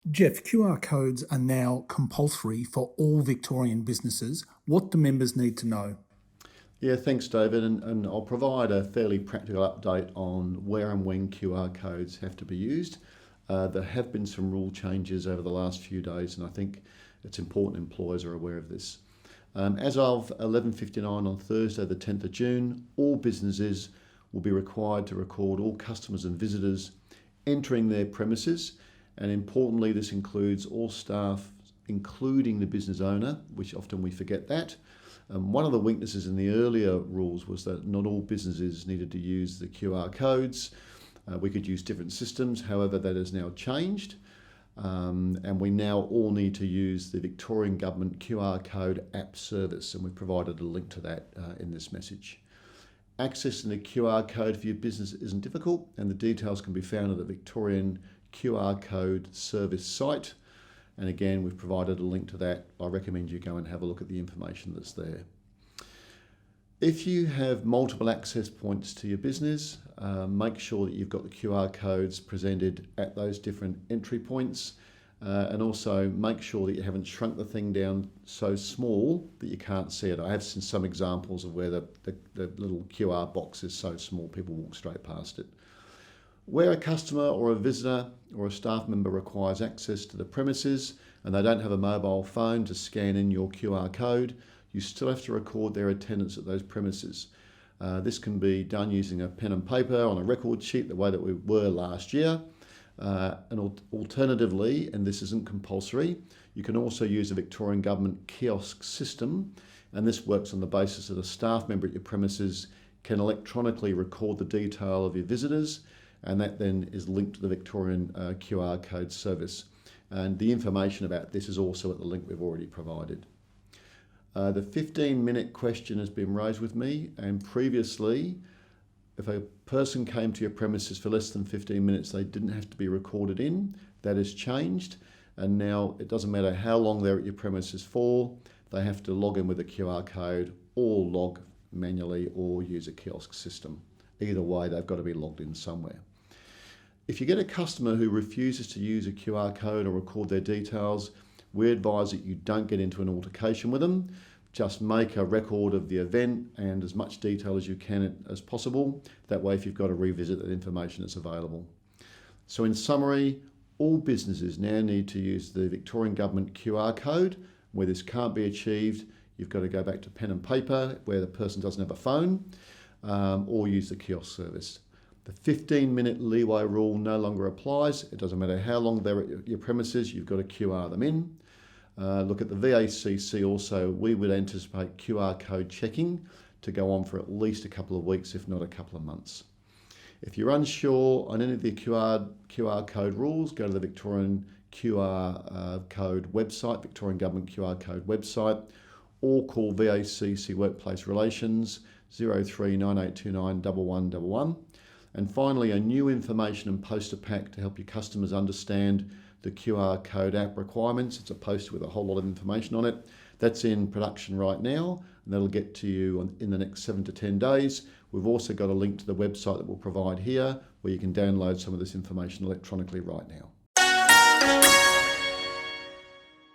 Geoff, QR codes are now compulsory for all Victorian businesses. What do members need to know? Yeah, thanks, David. And I'll provide a fairly practical update on where and when QR codes have to be used. There have been some rule changes over the last few days, and I think it's important employers are aware of this. As of 11:59 on Thursday, the 10th of June, all businesses will be required to record all customers and visitors entering their premises. And importantly, this includes all staff, including the business owner, which often we forget that. One of the weaknesses in the earlier rules was that not all businesses needed to use the QR codes. We could use different systems. However, that has now changed. And we now all need to use the Victorian Government QR code app service. And we've provided a link to that in this message. Accessing the QR code for your business isn't difficult, and the details can be found at the Victorian QR code service site. And again, we've provided a link to that. I recommend you go and have a look at the information that's there. If you have multiple access points to your business, make sure that you've got the QR codes presented at those different entry points. And also make sure that you haven't shrunk the thing down so small that you can't see it. I have seen some examples of where the little QR box is so small people walk straight past it. Where a customer or a visitor or a staff member requires access to the premises and they don't have a mobile phone to scan in your QR code, you still have to record their attendance at those premises. This can be done using a pen and paper on a record sheet, the way that we were last year. And alternatively, and this isn't compulsory, you can also use a Victorian Government Kiosk system, and this works on the basis that a staff member at your premises can electronically record the detail of your visitors, and that then is linked to the Victorian QR code service. And the information about this is also at the link we've already provided. The 15-minute question has been raised with me, and previously, if a person came to your premises for less than 15 minutes, they didn't have to be recorded in. That has changed, and now it doesn't matter how long they're at your premises for, they have to log in with a QR code or log manually or use a kiosk system. Either way, they've got to be logged in somewhere. If you get a customer who refuses to use a QR code or record their details, we advise that you don't get into an altercation with them. Just make a record of the event and as much detail as you can as possible. That way, if you've got to revisit that information, it's available. So in summary, all businesses now need to use the Victorian Government QR code. Where this can't be achieved, you've got to go back to pen and paper where the person doesn't have a phone, or use the kiosk service. The 15-minute leeway rule no longer applies. It doesn't matter how long they're at your premises, you've got to QR them in. Look at the VACC also, we would anticipate QR code checking to go on for at least a couple of weeks, if not a couple of months. If you're unsure on any of the QR code rules, go to the Victorian QR code website, Victorian Government QR code website, or call VACC Workplace Relations 039829 1111. And finally, a new information and poster pack to help your customers understand the QR code app requirements. It's a poster with a whole lot of information on it. That's in production right now, and that'll get to you in the next 7 to 10 days. We've also got a link to the website that we'll provide here, where you can download some of this information electronically right now.